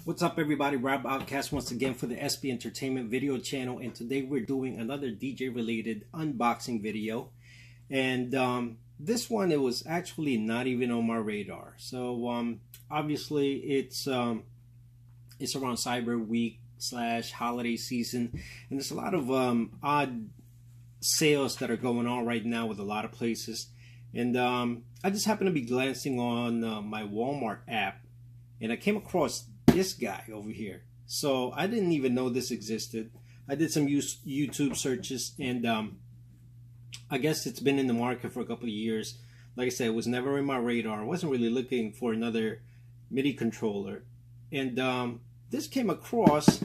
What's up, everybody? Rob Outcast once again for the SB Entertainment video channel, and today we're doing another DJ related unboxing video. And this one, it was actually not even on my radar. So obviously it's around Cyber Week / holiday season, and there's a lot of odd sales that are going on right now with a lot of places. And I just happened to be glancing on my Walmart app, and I came across this guy over here. So I didn't even know this existed. I did some YouTube searches, and I guess it's been in the market for a couple of years. Like I said, it was never in my radar. I wasn't really looking for another MIDI controller, and this came across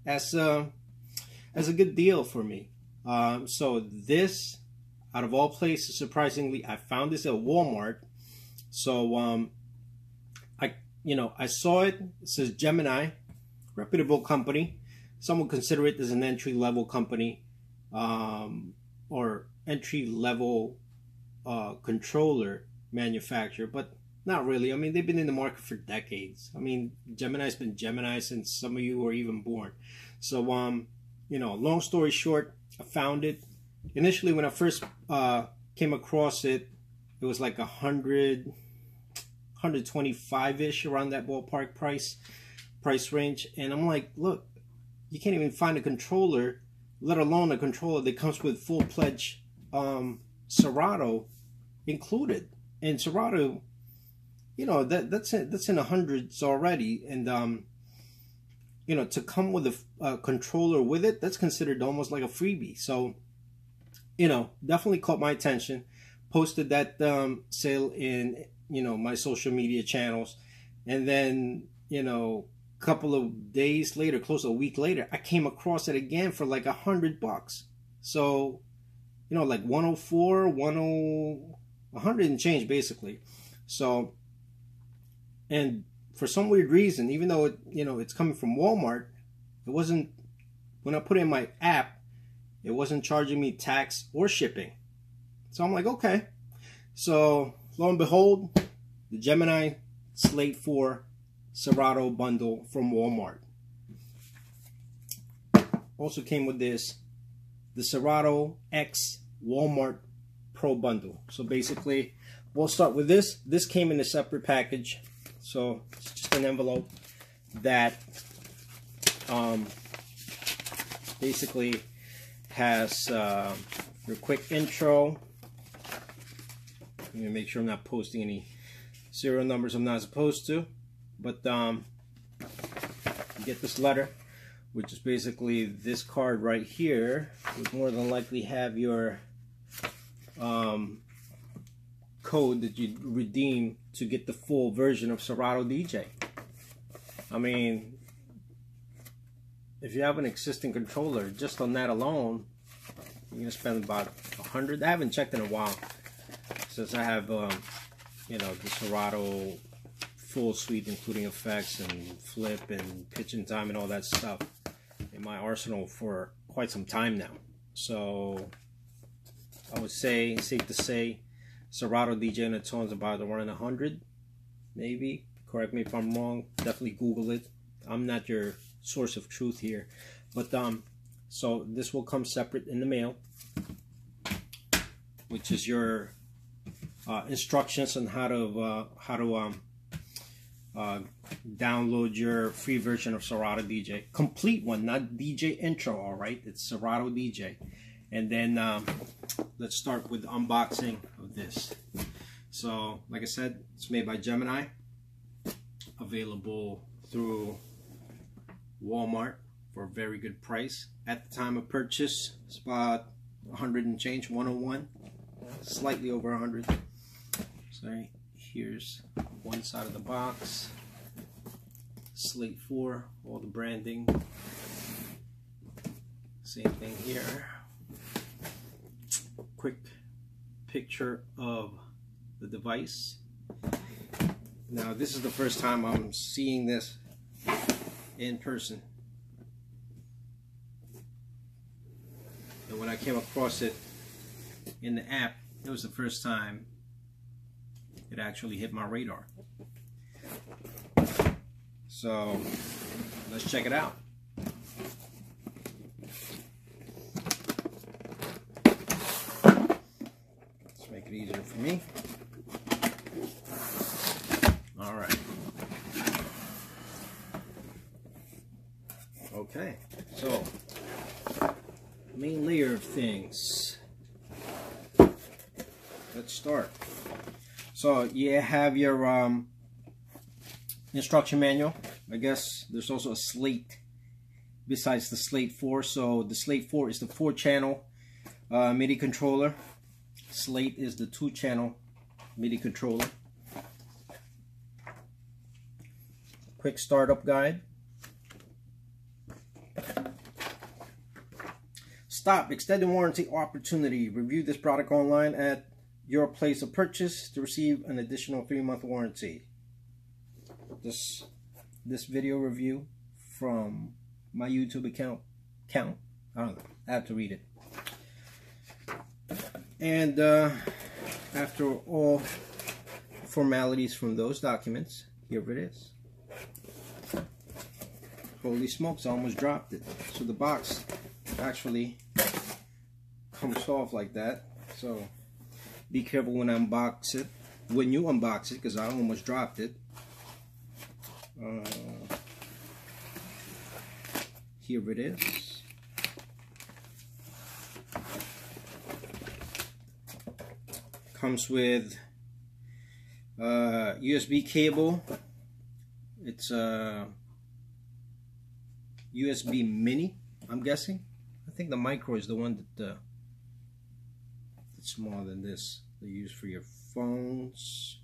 as a good deal for me. So this, out of all places, surprisingly, I found this at Walmart. So I saw it. It says Gemini, reputable company. Some would consider it as an entry-level company, or entry-level controller manufacturer, but not really. I mean, they've been in the market for decades. I mean, Gemini's been Gemini since some of you were even born. So, long story short, I found it. Initially, when I first came across it, it was like 125-ish, around that ballpark price range. And I'm like, look, you can't even find a controller, let alone a controller that comes with full-fledged Serato included. And Serato, that's in the hundreds already. And to come with a controller with it, that's considered almost like a freebie. So definitely caught my attention. Posted that sale in my social media channels, and then a couple of days later, close to a week later, I came across it again for like $100. So like 104, 100 and change basically. So, and for some weird reason, even though it's coming from Walmart, it wasn't, when I put it in my app, it wasn't charging me tax or shipping. So I'm like, okay. So lo and behold, the Gemini Slate 4 Serato bundle from Walmart. Also came with the Serato X Walmart Pro bundle. So basically, we'll start with this. This came in a separate package. So it's just an envelope that basically has your quick intro. I'm gonna make sure I'm not posting any serial numbers I'm not supposed to, but you get this letter, which is basically this card right here. Would more than likely have your code that you redeem to get the full version of Serato DJ. I mean, if you have an existing controller, just on that alone, you're gonna spend about $100. I haven't checked in a while, since I have the Serato full suite, including effects and flip and pitch and time and all that stuff, in my arsenal for quite some time now. So I would say, safe to say, Serato DJ in its own is about around 100, maybe. Correct me if I'm wrong. Definitely Google it. I'm not your source of truth here, but so this will come separate in the mail, which is your instructions on how to download your free version of Serato DJ, complete one, not DJ intro. All right, it's Serato DJ. And then let's start with the unboxing of this. So like I said, it's made by Gemini, available through Walmart for a very good price. At the time of purchase, it's about 100 and change, 101, slightly over 100. So here's one side of the box, Slate 4, all the branding. Same thing here. Quick picture of the device. Now this is the first time I'm seeing this in person. And when I came across it in the app, it was the first time it actually hit my radar. So let's check it out. Let's make it easier for me. All right. Okay, so main layer of things. Let's start. So you have your instruction manual. I guess there's also a slate besides the Slate 4. So the Slate 4 is the 4-channel MIDI controller. Slate is the 2-channel MIDI controller. Quick startup guide. Stop. Extended warranty opportunity. Review this product online at your place of purchase to receive an additional 3-month warranty. This video review from my YouTube account. I don't know. I have to read it. And after all formalities from those documents, here it is. Holy smokes, I almost dropped it. So the box actually comes off like that. So be careful when you unbox it, because I almost dropped it. Here it is. Comes with USB cable. It's a USB mini, I'm guessing. I think the micro is the one that that's smaller than this. They use for your phones,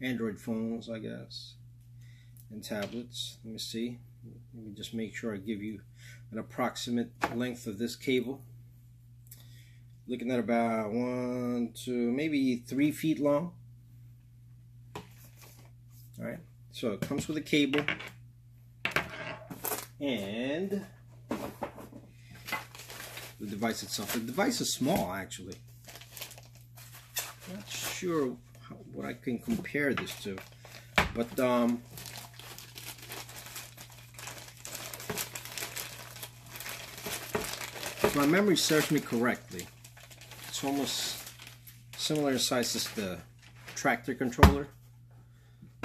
Android phones, I guess, and tablets. Let me see. Let me just make sure I give you an approximate length of this cable. Looking at about 1 to maybe 3 feet long. All right. So it comes with a cable and the device itself. The device is small, actually. Not sure what I can compare this to, but if my memory serves me correctly, it's almost similar in size as the tractor controller.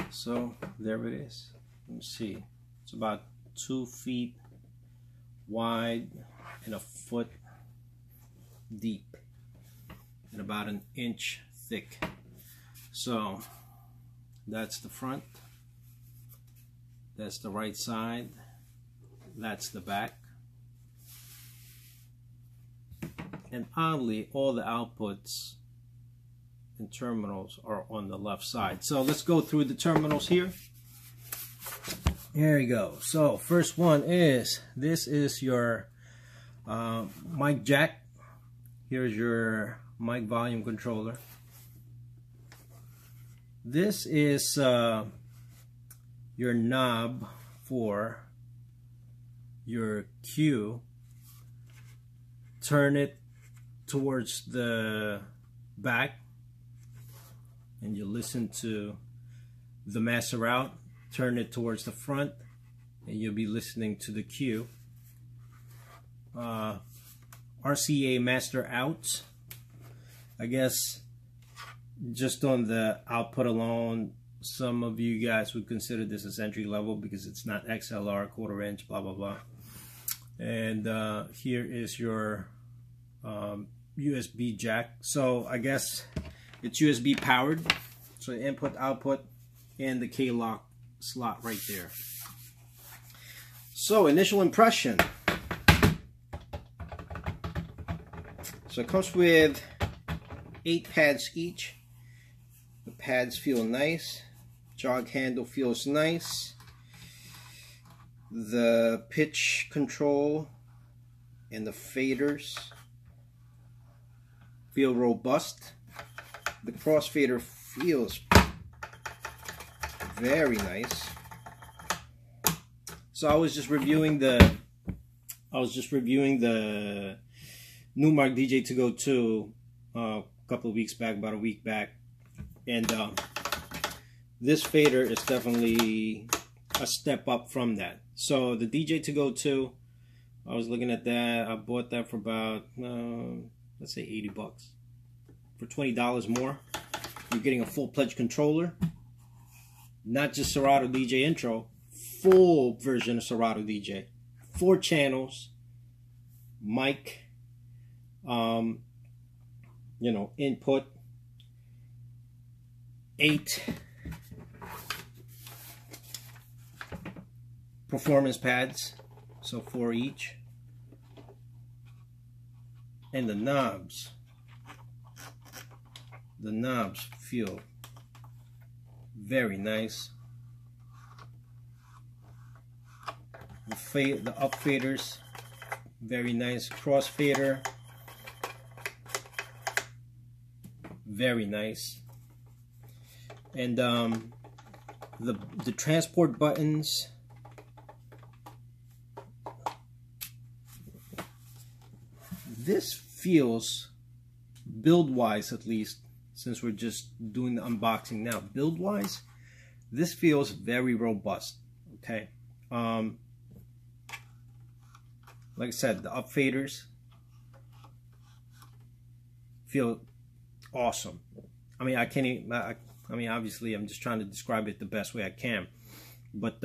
So there it is. Let me see. It's about 2 feet wide and 1 foot deep and about 1 inch thick. So that's the front, that's the right side, that's the back, and oddly all the outputs and terminals are on the left side. So let's go through the terminals here. Here you go. So first one is, this is your mic jack. Here's your mic volume controller. This is your knob for your cue. Turn it towards the back and you listen to the master out. Turn it towards the front and you'll be listening to the cue. RCA master out. I guess just on the output alone, some of you guys would consider this as entry level because it's not XLR, 1/4 inch, blah blah blah. And here is your USB jack. So I guess it's USB powered. So input, output, and the K-lock slot right there. So initial impression. So it comes with 8 pads each. The pads feel nice. Jog handle feels nice. The pitch control and the faders feel robust. The crossfader feels very nice. So I was just reviewing the Numark DJ2Go 2 a couple of weeks back, about a week back, and this fader is definitely a step up from that. So the DJ2Go 2, I was looking at that. I bought that for about let's say 80 bucks. For $20 more, you're getting a full-fledged controller, not just Serato DJ Intro, full version of Serato DJ, 4 channels, mic, you know, input, 8 performance pads, so 4 each, and the knobs feel very nice. The up faders, very nice. Crossfader, very nice. And the transport buttons, this feels, build-wise at least, since we're just doing the unboxing now, build-wise, this feels very robust, okay? Like I said, the up faders feel awesome. I mean, I can't even, I mean, obviously, I'm just trying to describe it the best way I can. But,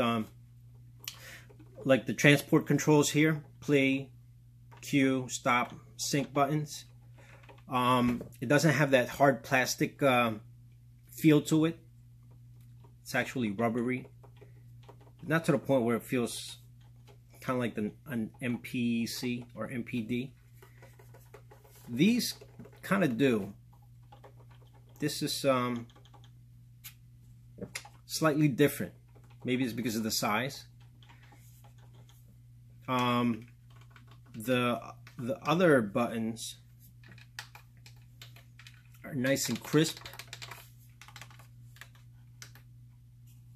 like the transport controls here, play, cue, stop, sync buttons. It doesn't have that hard plastic feel to it. It's actually rubbery. Not to the point where it feels kind of like an MPC or MPD. These kind of do. This is slightly different. Maybe it's because of the size. The other buttons are nice and crisp,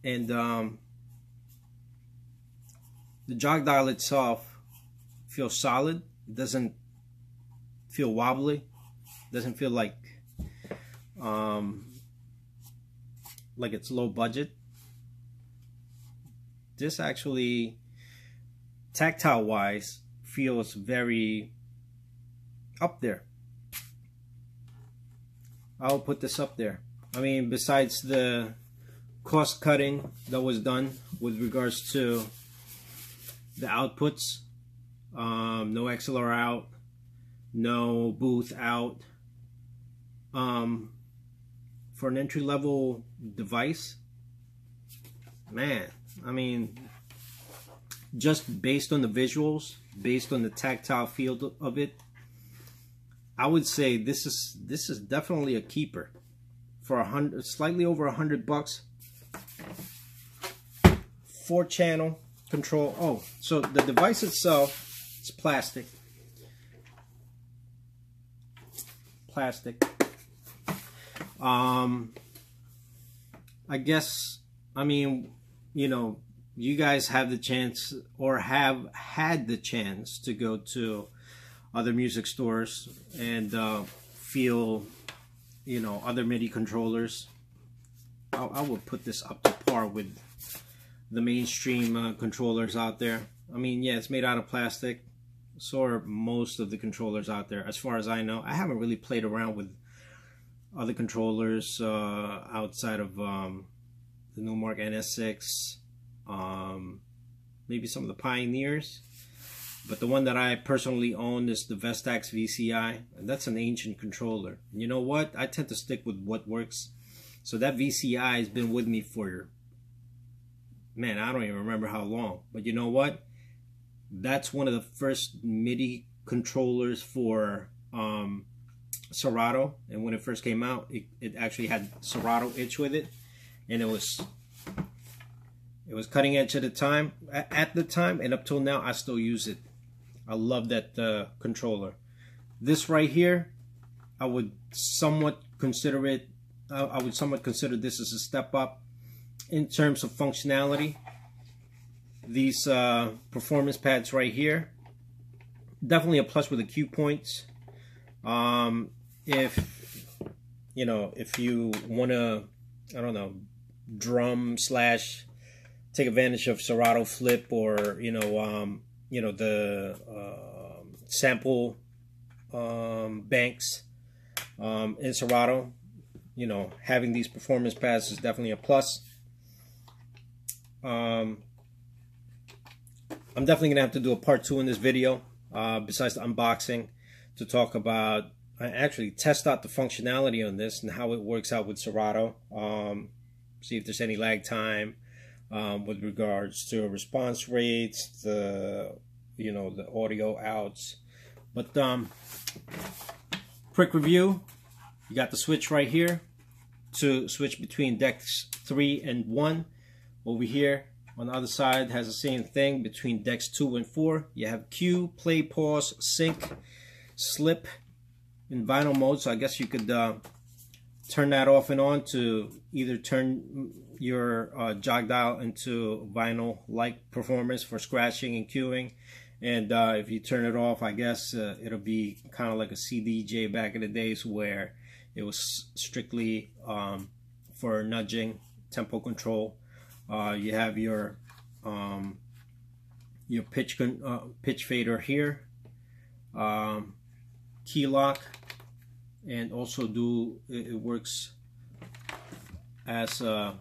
and the jog dial itself feels solid. It doesn't feel wobbly. It doesn't feel like it's low budget. This actually, tactile wise, feels very up there. I'll put this up there. I mean, besides the cost cutting that was done with regards to the outputs, no XLR out, no booth out, for an entry-level device, man, I mean, just based on the visuals, based on the tactile feel of it, I would say this is definitely a keeper for slightly over $100. 4-channel control. Oh, so the device itself, it's plastic. I guess, I mean, you know, you guys have the chance, or have had the chance, to go to other music stores and feel, you know, other MIDI controllers. I would put this up to par with the mainstream controllers out there. I mean, yeah, it's made out of plastic. So are most of the controllers out there, as far as I know. I haven't really played around with other controllers outside of the Numark NS6, maybe some of the Pioneers. But the one that I personally own is the Vestax VCI, and that's an ancient controller. And you know what? I tend to stick with what works. So that VCI has been with me for, man, I don't even remember how long. But you know what? That's one of the first MIDI controllers for Serato. And when it first came out, it actually had Serato itch with it. And it was cutting edge at the time. And up till now, I still use it. I love that controller. This right here, I would somewhat consider it. I would somewhat consider this as a step up in terms of functionality. These performance pads right here, definitely a plus with the cue points. If you know, if you want to, I don't know, drum slash take advantage of Serato Flip, or the sample banks in Serato. Having these performance pads is definitely a plus. I'm definitely gonna have to do a part 2 in this video, besides the unboxing, to talk about, actually test out the functionality on this and how it works out with Serato. See if there's any lag time with regards to response rates, the audio outs. But quick review: you got the switch right here to switch between decks 3 and 1. Over here on the other side has the same thing between decks 2 and 4. You have cue, play, pause, sync, slip in vinyl mode. So I guess you could turn that off and on to either turn your jog dial into vinyl-like performance for scratching and cueing. And if you turn it off, I guess it'll be kind of like a CDJ back in the days, where it was strictly for nudging, tempo control. You have your pitch fader here, key lock, and also it works as a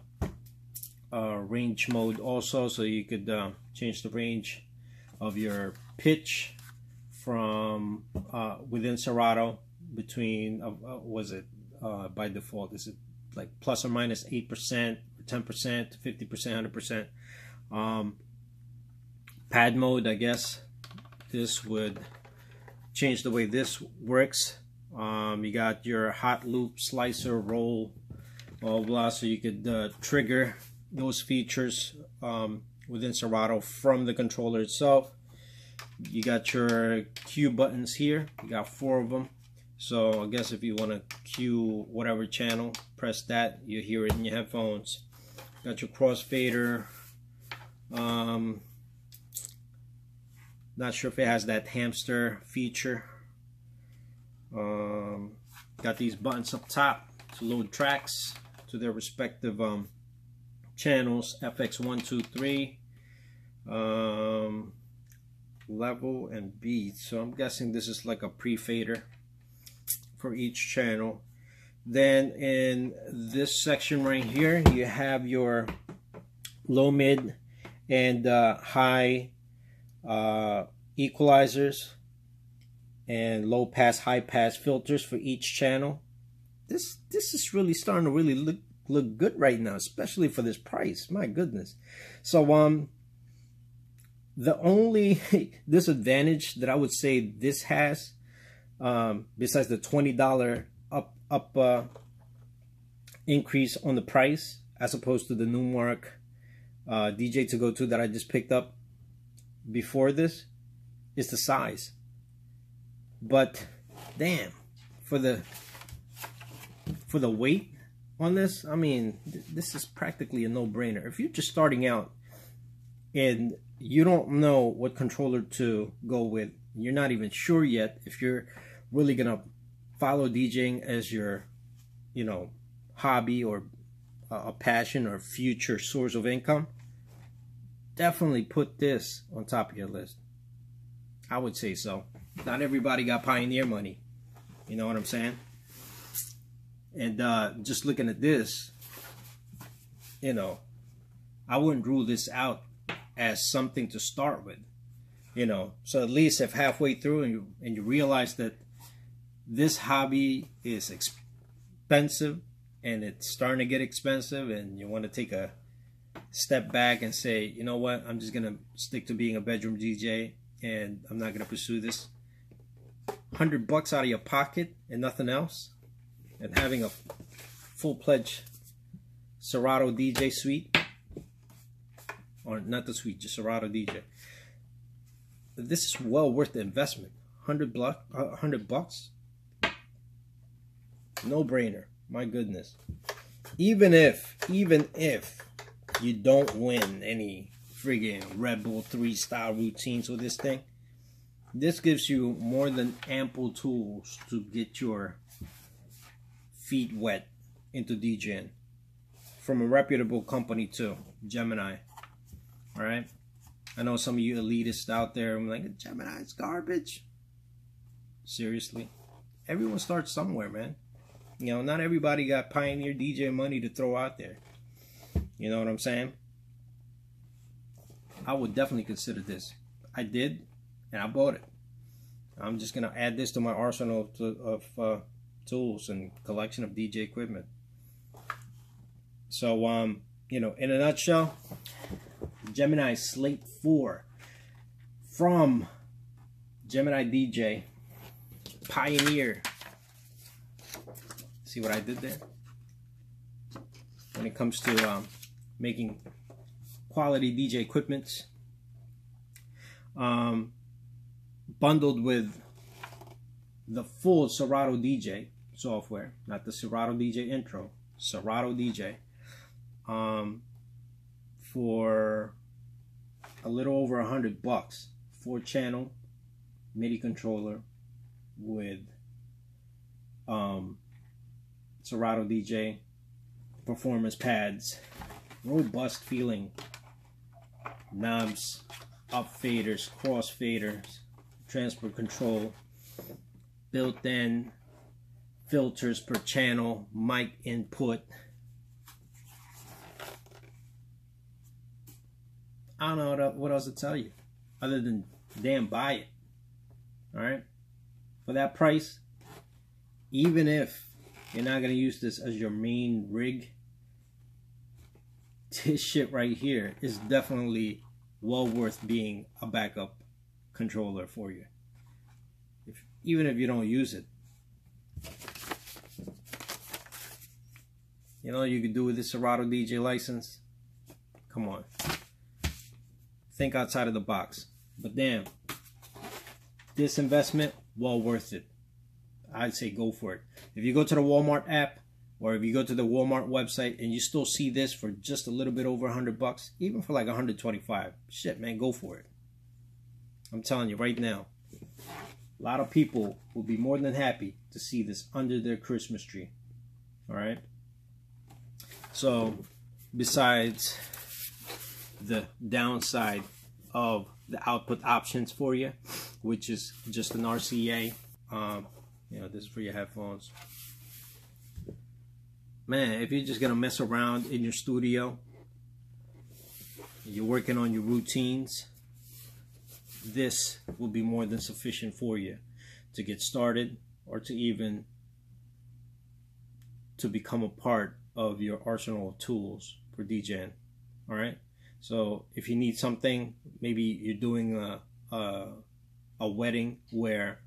range mode also, so you could change the range of your pitch from within Serato between by default, is it like plus or minus 8%, 10%, 50%, 100%. Pad mode, I guess this would change the way this works. You got your hot loop, slicer, roll, blah blah, so you could trigger those features within Serato from the controller itself. You got your cue buttons here. You got 4 of them. So I guess if you want to cue whatever channel, press that. You hear it in your headphones. Got your crossfader. Not sure if it has that hamster feature. Got these buttons up top to load tracks to their respective channels: FX1, 2, 3, level, and beat. So I'm guessing this is like a pre-fader for each channel. Then in this section right here, you have your low, mid, and high equalizers and low pass, high pass filters for each channel. This is really starting to really look good right now, especially for this price. My goodness. So the only disadvantage that I would say this has, besides the $20 up increase on the price as opposed to the Numark DJ2Go 2 that I just picked up before this, is the size. But damn, for the weight on this, I mean, this is practically a no-brainer. If you're just starting out and you don't know what controller to go with, you're not even sure yet if you're really gonna follow DJing as your hobby or a passion or future source of income, definitely put this on top of your list. I would say so. Not everybody got Pioneer money, you know what I'm saying? And just looking at this, I wouldn't rule this out as something to start with, so at least if halfway through and you realize that this hobby is expensive and it's starting to get expensive, and you want to take a step back and say, you know what, I'm just gonna stick to being a bedroom DJ and I'm not gonna pursue this. $100 out of your pocket and nothing else, and having a full-fledged Serato DJ suite, or not the suite, just Serato DJ. This is well worth the investment. $100 bucks, no brainer. My goodness. Even if you don't win any friggin' Red Bull 3 style routines with this thing, this gives you more than ample tools to get your feet wet into DJing from a reputable company too, Gemini. All right. I know some of you elitists out there are like, Gemini's garbage. Seriously. Everyone starts somewhere, man. You know, not everybody got Pioneer DJ money to throw out there. You know what I'm saying? I would definitely consider this. I did, and I bought it. I'm just going to add this to my arsenal of tools and collection of DJ equipment. So, you know, in a nutshell, Gemini Slate 4 from Gemini DJ Pioneer. See what I did there? When it comes to making quality DJ equipment, bundled with the full Serato DJ software, not the Serato DJ Intro, Serato DJ, for a little over $100. 4-channel MIDI controller with Serato DJ performance pads, robust feeling knobs, up faders, cross faders, transfer control, built-in filters per channel, mic input. I don't know what else to tell you other than damn buy it. All right, for that price, even if you're not gonna use this as your main rig, this shit right here is definitely well worth being a backup controller for you, even if you don't use it. You know, you could do with this Serato DJ license. Come on, think outside of the box. But damn, this investment, well worth it. I'd say go for it. If you go to the Walmart app, or if you go to the Walmart website and you still see this for just a little bit over $100, even for like 125, shit, man, go for it. I'm telling you right now, a lot of people will be more than happy to see this under their Christmas tree. All right. So, besides the downside of the output options for you, which is just an RCA, you know, this is for your headphones. Man, if you're just gonna mess around in your studio, you're working on your routines, this will be more than sufficient for you to get started, or to even to become a part of your arsenal of tools for DJing. All right. So if you need something, maybe you're doing a wedding where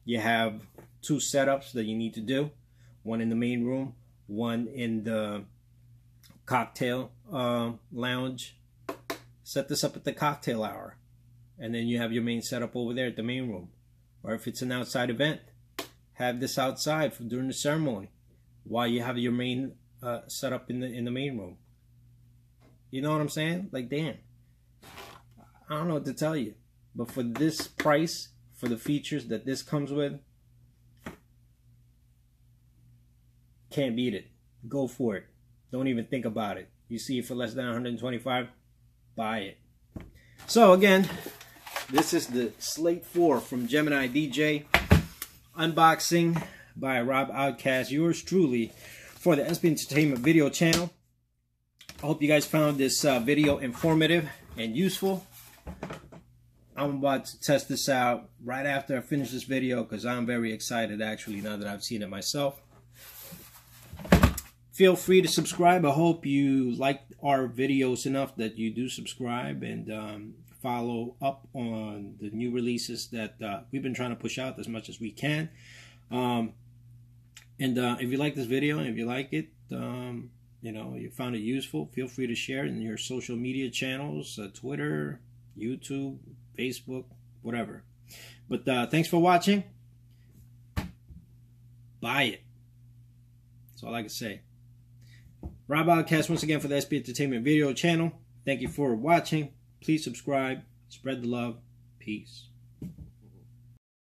you have 2 setups that you need to do, one in the main room, one in the cocktail lounge. Set this up at the cocktail hour, and then you have your main setup over there at the main room. Or if it's an outside event, have this outside during the ceremony while you have your main setup in the main room. You know what I'm saying? Like, damn, I don't know what to tell you, but for this price, for the features that this comes with, can't beat it. Go for it. Don't even think about it. You see it for less than 125, buy it. So again, this is the Slate 4 from Gemini DJ, unboxing by Rob Outcast, yours truly, for the SB Entertainment video channel. I hope you guys found this video informative and useful. I'm about to test this out right after I finish this video, because I'm very excited actually now that I've seen it myself. Feel free to subscribe. I hope you like our videos enough that you do subscribe and follow up on the new releases that we've been trying to push out as much as we can. If you like this video and if you like it, you know, you found it useful, feel free to share it in your social media channels, Twitter, YouTube, Facebook, whatever. But thanks for watching. Buy it. That's all I can say. Rob Outcast once again for the SB Entertainment video channel. Thank you for watching. Please subscribe. Spread the love. Peace.